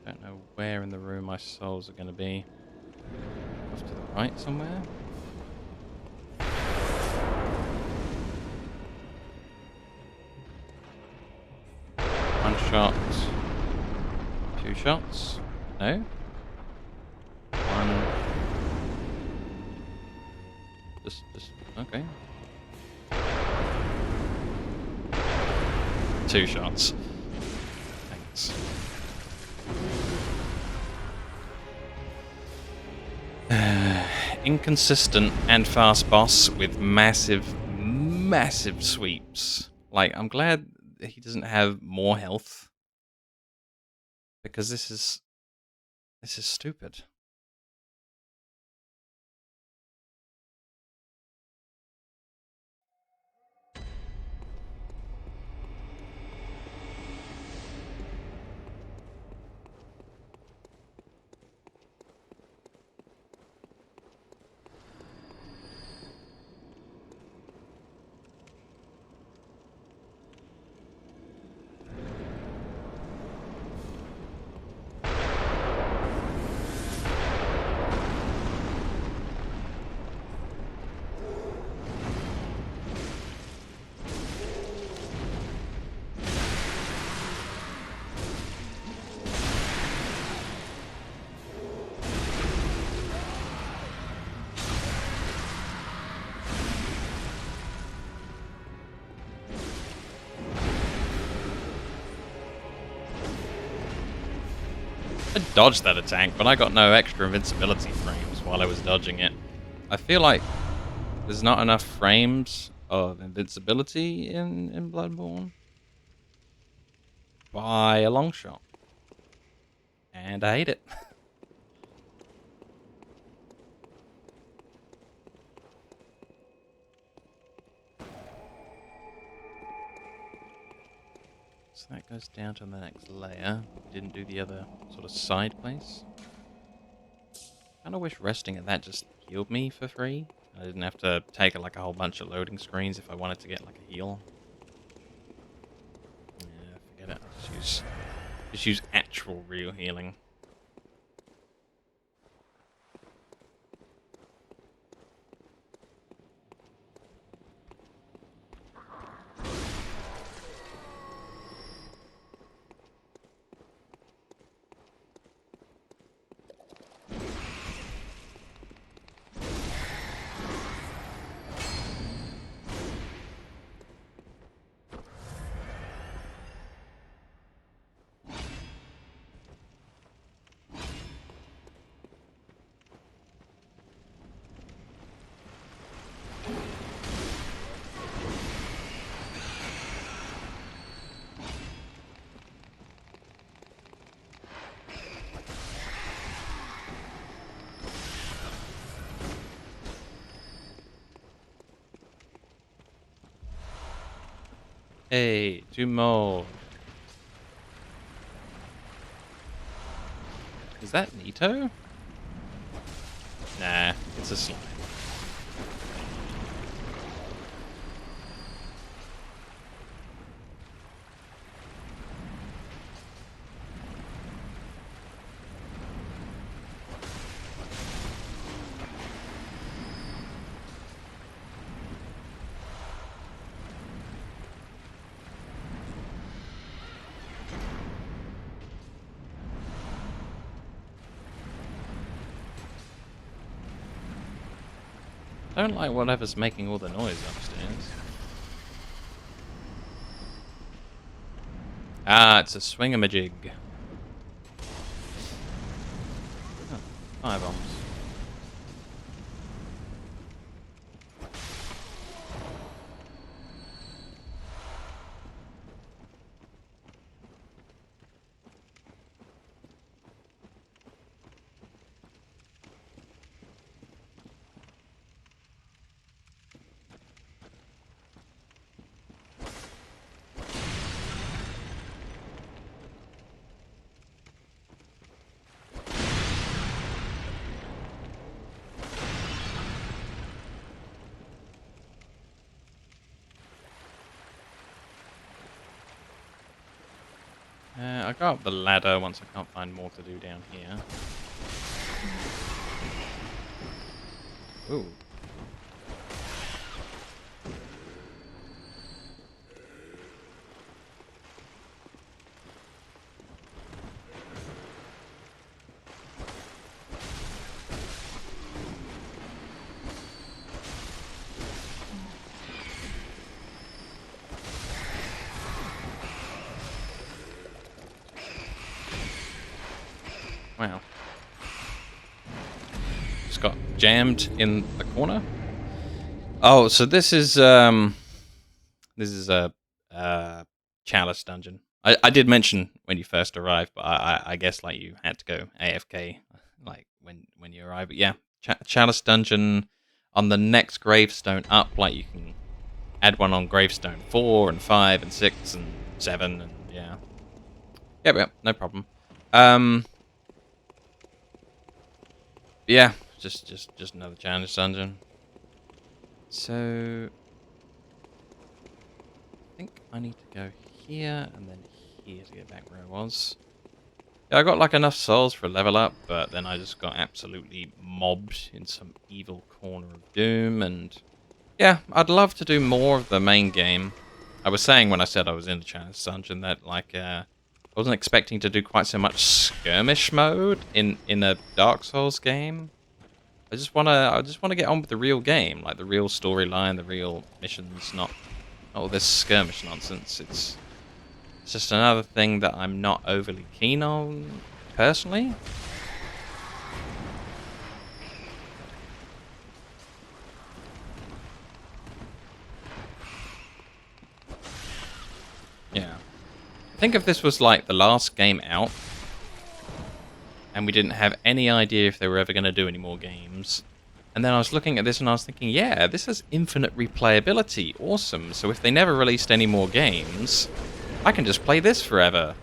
Don't know where in the room my souls are going to be. Off to the right somewhere? One shot. Two shots. No? One. Just, okay. Two shots. Thanks. Inconsistent and fast boss with massive sweeps. Like, I'm glad he doesn't have more health, because this is stupid. I dodged that attack, but I got no extra invincibility frames while I was dodging it. I feel like there's not enough frames of invincibility in Bloodborne by a long shot. And I hate it. So that goes down to the next layer. We didn't do the other sort of side place. Kinda wish resting at that just healed me for free. I didn't have to take like a whole bunch of loading screens if I wanted to get like a heal. Yeah, forget it. I'll just use actual real healing. Hey, 2 more. Is that Nito? Nah, it's a slime. I don't like whatever's making all the noise upstairs. Ah, it's a swingamajig. Oh, fire bombs. I'll go up the ladder once I can't find more to do down here. Ooh. Wow. Just got jammed in the corner. Oh, so this is a chalice dungeon. I did mention when you first arrived, but I guess like you had to go AFK like when you arrive. But yeah, chalice dungeon on the next gravestone up. Like you can add one on gravestone 4 and 5 and 6 and 7 and yeah. Yep, no problem. Yeah, just another challenge dungeon. So I think I need to go here and then here to get back where I was. Yeah, I got like enough souls for a level up, but then I just got absolutely mobbed in some evil corner of doom. And yeah, I'd love to do more of the main game. I was saying when I said I was in the challenge dungeon that like I wasn't expecting to do quite so much skirmish mode in a Dark Souls game. I just wanna get on with the real game, like the real storyline, the real missions, not all this skirmish nonsense. It's just another thing that I'm not overly keen on personally. Yeah. I think if this was like the last game out and we didn't have any idea if they were ever going to do any more games. And then I was looking at this and I was thinking, yeah, this has infinite replayability. Awesome. So if they never released any more games, I can just play this forever.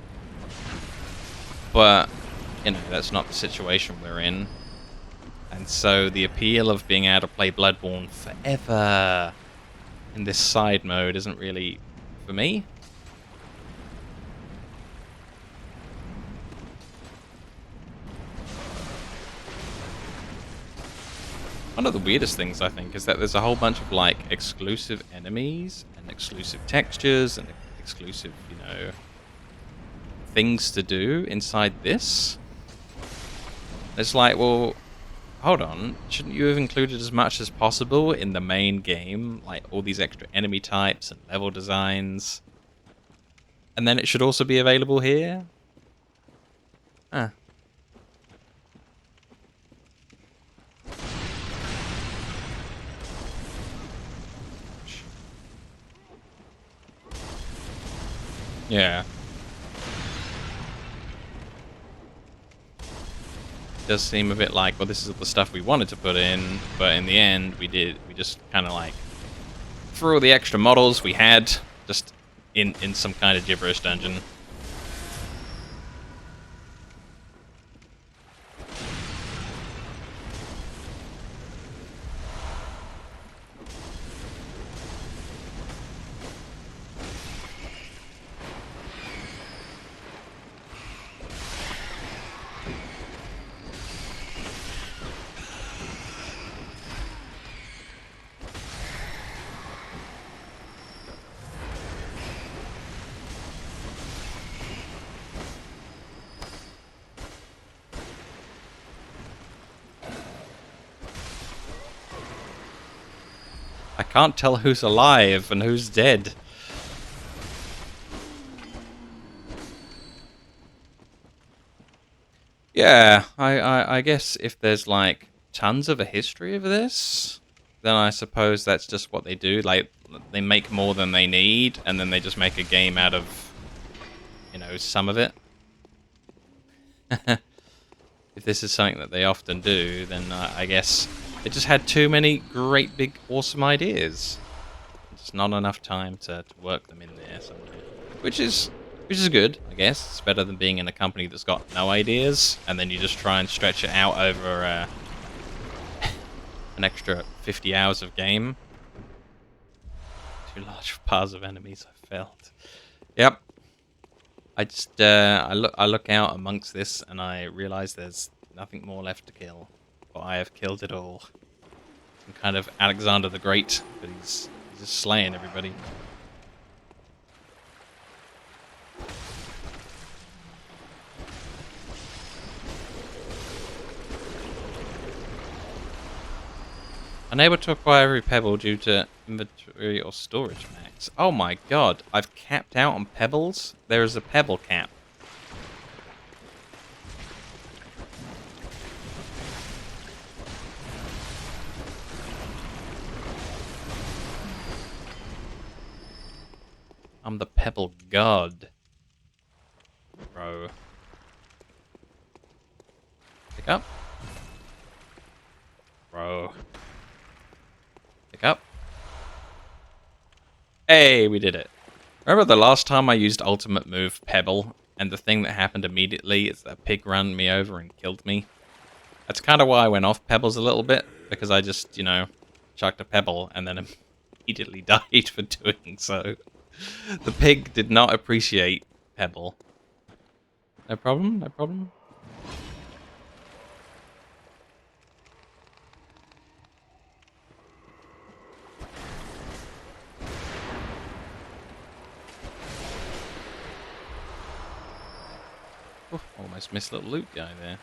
But, you know, that's not the situation we're in. And so the appeal of being able to play Bloodborne forever in this side mode isn't really for me. One of the weirdest things, I think, is that there's a whole bunch of, like, exclusive enemies and exclusive textures and exclusive, you know, things to do inside this. It's like, well, hold on. Shouldn't you have included as much as possible in the main game? Like, all these extra enemy types and level designs. And then it should also be available here? Huh. Yeah. Does seem a bit like, well, this is the stuff we wanted to put in, but in the end, we just kind of like threw all the extra models we had just in some kind of gibberish dungeon. I can't tell who's alive and who's dead. Yeah, I guess if there's like tons of a history of this, then I suppose that's just what they do. Like, they make more than they need, and then they just make a game out of, you know, some of it. If this is something that they often do, then I guess it just had too many great, big, awesome ideas. Just not enough time to work them in there somewhere. Which is good, I guess. It's better than being in a company that's got no ideas, and then you just try and stretch it out over an extra 50 hours of game. Too large for piles of enemies, I felt. Yep. I look out amongst this and I realize there's nothing more left to kill. For I have killed it all. I'm kind of Alexander the Great, but he's just slaying everybody. Unable to acquire every pebble due to inventory or storage max. Oh my god, I've capped out on pebbles? There is a pebble cap. I'm the pebble god. Bro. Pick up. Bro. Pick up. Hey, we did it. Remember the last time I used ultimate move Pebble, and the thing that happened immediately is that pig ran me over and killed me? That's kind of why I went off Pebbles a little bit, because I just, chucked a Pebble and then immediately died for doing so. The pig did not appreciate Pebble. No problem, no problem. Oof, almost missed little loot guy there.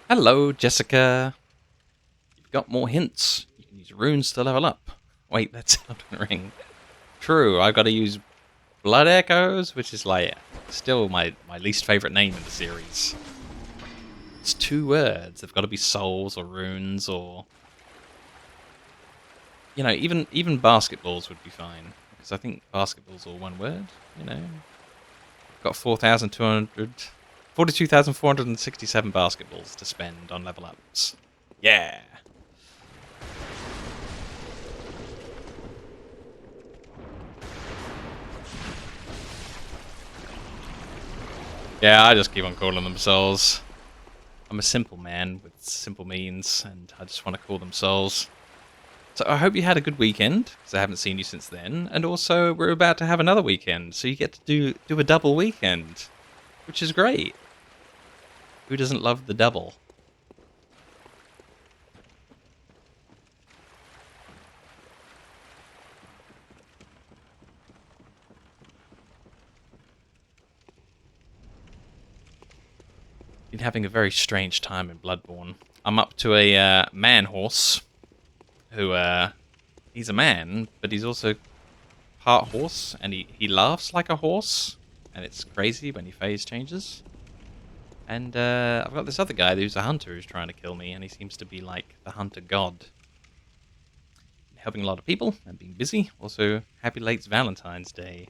Hello, Jessica. You've got more hints. You can use runes to level up. Wait, that's Elden Ring. True, I've got to use Blood Echoes, which is like still my least favorite name in the series. It's 2 words. They've got to be souls or runes or even basketballs would be fine because I think basketballs all 1 word. Got 42,467 basketballs to spend on level ups. Yeah. Yeah, I just keep on calling them souls. I'm a simple man with simple means, and I just want to call them souls. So I hope you had a good weekend, because I haven't seen you since then. And also, we're about to have another weekend, so you get to do a double weekend, which is great. Who doesn't love the double? Been having a very strange time in Bloodborne. I'm up to a man horse, who he's a man, but he's also part horse, and he laughs like a horse, and it's crazy when he phase changes. And I've got this other guy who's a hunter who's trying to kill me, and he seems to be like the hunter god. Helping a lot of people and being busy. Also, happy late Valentine's Day.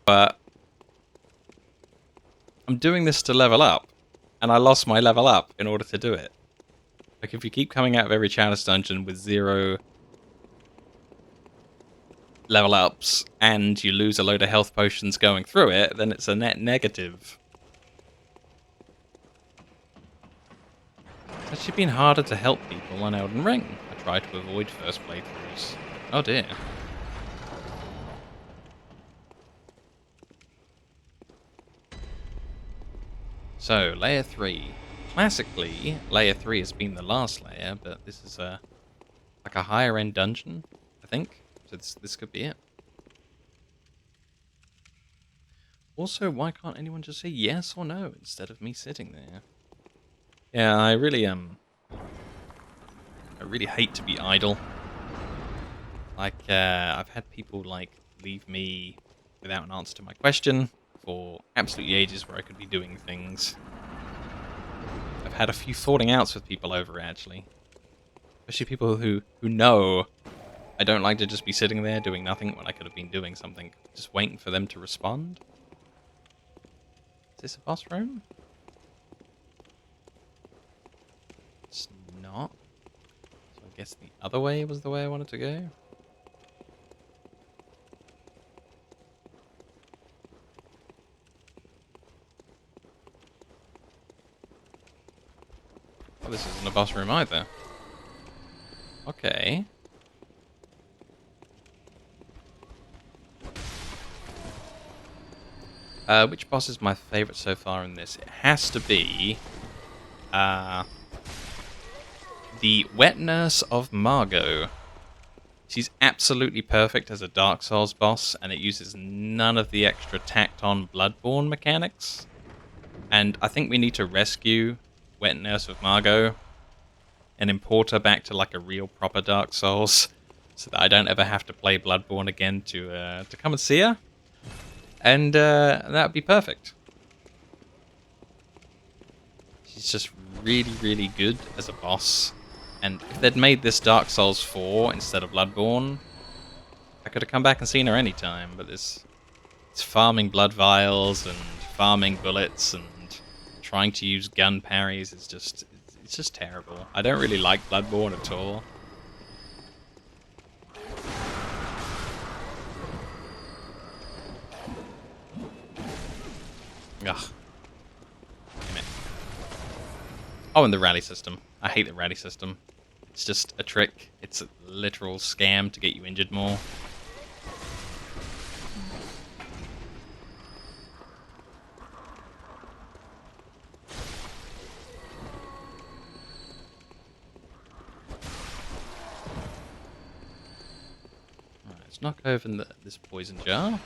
But I'm doing this to level up, and I lost my level up in order to do it. Like, if you keep coming out of every chalice dungeon with 0 level ups, and you lose a load of health potions going through it, then it's a net negative. It's actually been harder to help people on Elden Ring. I try to avoid first playthroughs. Oh dear. So, layer 3. Classically, layer 3 has been the last layer, but this is like a higher end dungeon, I think. So this could be it. Also, why can't anyone just say yes or no instead of me sitting there? Yeah, I really hate to be idle. Like, I've had people like leave me without an answer to my question for absolutely ages where I could be doing things. I've had a few falling outs with people over it, actually. Especially people who know I don't like to just be sitting there doing nothing when I could have been doing something. Just waiting for them to respond. Is this a boss room? It's not. So I guess the other way was the way I wanted to go. Oh, this isn't a boss room either. Okay. Which boss is my favorite so far in this? It has to be the Wet Nurse of Margot. She's absolutely perfect as a Dark Souls boss, and it uses none of the extra tacked-on Bloodborne mechanics. And I think we need to rescue Wet Nurse of Margot and import her back to like a real proper Dark Souls, so that I don't ever have to play Bloodborne again to come and see her. And that would be perfect. She's just really, really good as a boss. And if they'd made this Dark Souls 4 instead of Bloodborne, I could have come back and seen her anytime. But it's farming blood vials and farming bullets and trying to use gun parries. It's just terrible. I don't really like Bloodborne at all. Ugh. Damn it. Oh, and the rally system. I hate the rally system. It's just a trick. It's a literal scam to get you injured more. Alright, let's knock over this poison jar.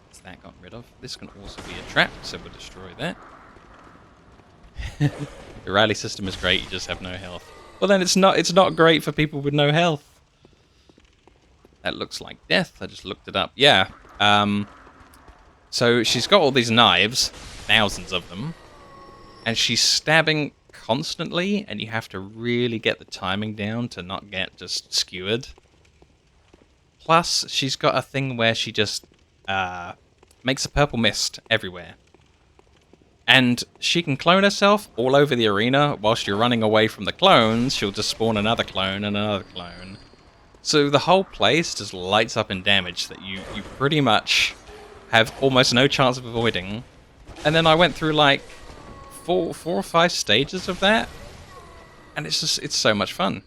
That's that gotten rid of. This can also be a trap, so we'll destroy that. The rally system is great, you just have no health. Well then it's not great for people with no health. That looks like death. I just looked it up. Yeah. So she's got all these knives, thousands of them, and she's stabbing constantly, and you have to really get the timing down to not get just skewered. Plus, she's got a thing where she just makes a purple mist everywhere. And she can clone herself all over the arena. Whilst you're running away from the clones, she'll just spawn another clone and another clone. So the whole place just lights up in damage that you pretty much have almost no chance of avoiding. And then I went through like four or five stages of that. And it's so much fun.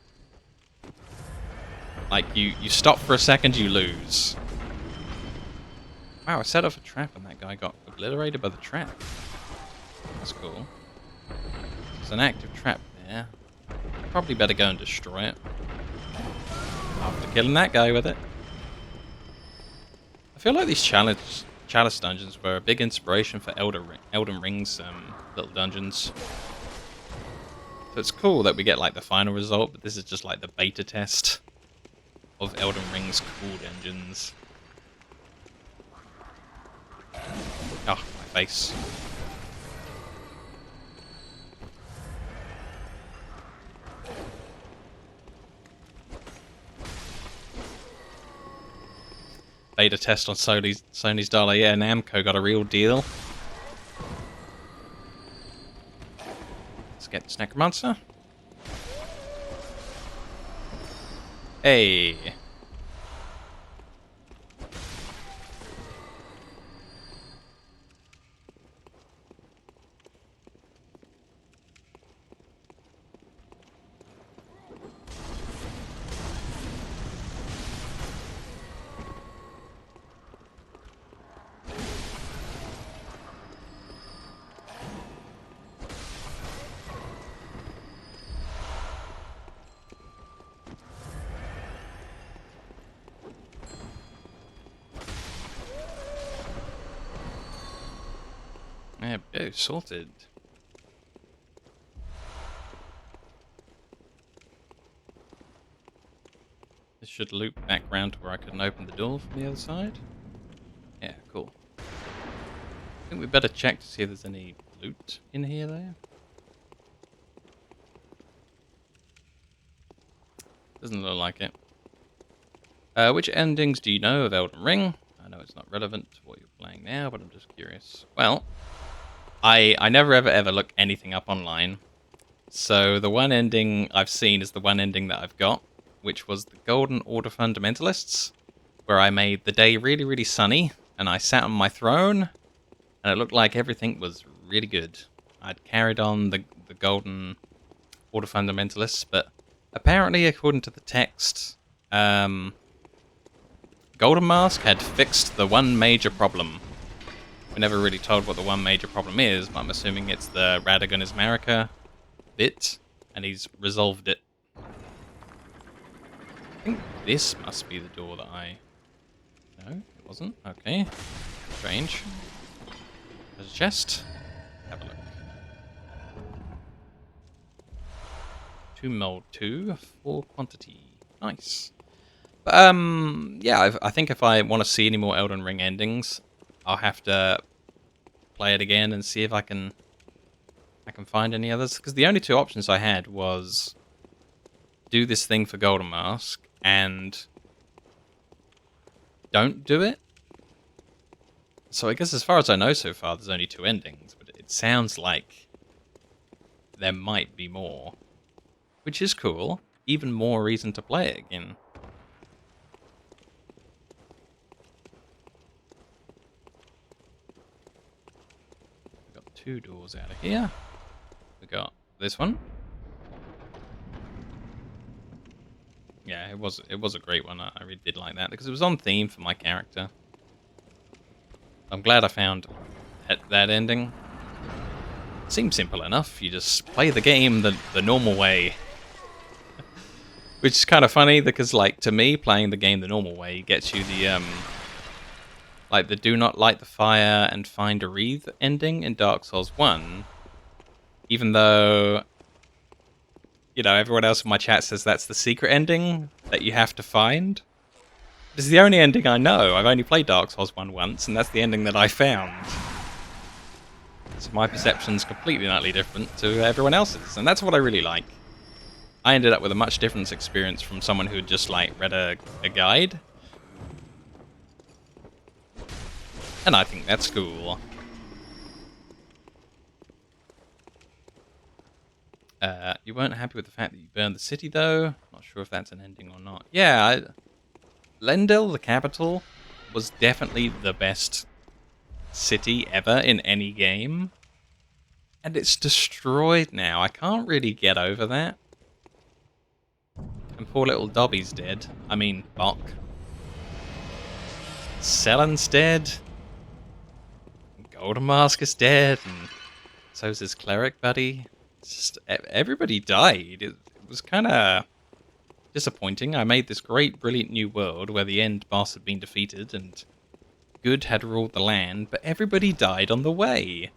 Like, you stop for a second, you lose. Wow, I set off a trap and that guy got obliterated by the trap. That's cool. There's an active trap there. Probably better go and destroy it. After killing that guy with it. I feel like these chalice dungeons were a big inspiration for Elden Ring's little dungeons. So it's cool that we get like the final result, but this is just like the beta test of Elden Ring's cool dungeons. Oh, my face. beta test on Sony's dollar. Yeah, Namco got a real deal. Let's get this Necromancer. Hey. Yeah, oh, sorted. This should loop back round to where I couldn't open the door from the other side. Yeah, cool. I think we better check to see if there's any loot in here, though. Doesn't look like it. Which endings do you know of Elden Ring? I know it's not relevant to what you're playing now, but I'm just curious. Well, I never ever look anything up online. So the one ending I've seen is the one ending that I've got, which was the Golden Order Fundamentalists, where I made the day really, really sunny, and I sat on my throne, and it looked like everything was really good. I'd carried on the Golden Order Fundamentalists, but apparently, according to the text, Golden Mask had fixed the one major problem. We're never really told what the one major problem is, but I'm assuming it's the Radagon is Marika bit, and he's resolved it. I think this must be the door that I... No, it wasn't. Okay. Strange. There's a chest. Have a look. 2 mold 2 for quantity. Nice. But, yeah, I think if I want to see any more Elden Ring endings, I'll have to play it again and see if I can find any others. Because the only two options I had was do this thing for Golden Mask and don't do it. So I guess as far as I know so far, there's only 2 endings. But it sounds like there might be more. Which is cool. Even more reason to play it again. We've got 2 doors out of here. We got this one. Yeah, it was a great one. I really did like that because it was on theme for my character. I'm glad I found that ending. It seems simple enough. You just play the game the normal way. Which is kind of funny because, like, to me, playing the game the normal way gets you the like the do not light the fire and find a wreath ending in Dark Souls 1. Even though, you know, everyone else in my chat says that's the secret ending that you have to find. It's the only ending I know. I've only played Dark Souls 1 once, and that's the ending that I found. So my perception's completely and utterly different to everyone else's, and that's what I really like. I ended up with a much different experience from someone who just, like, read a guide. And I think that's cool. You weren't happy with the fact that you burned the city, though? Not sure if that's an ending or not. Yeah, Lendil, the capital, was definitely the best city ever in any game. And it's destroyed now. I can't really get over that. And poor little Dobby's dead. I mean, Bok. Selen's dead. Golden Mask is dead. And so's his cleric buddy. It's just, everybody died. It was kind of disappointing. I made this great, brilliant new world where the end boss had been defeated and good had ruled the land, but everybody died on the way.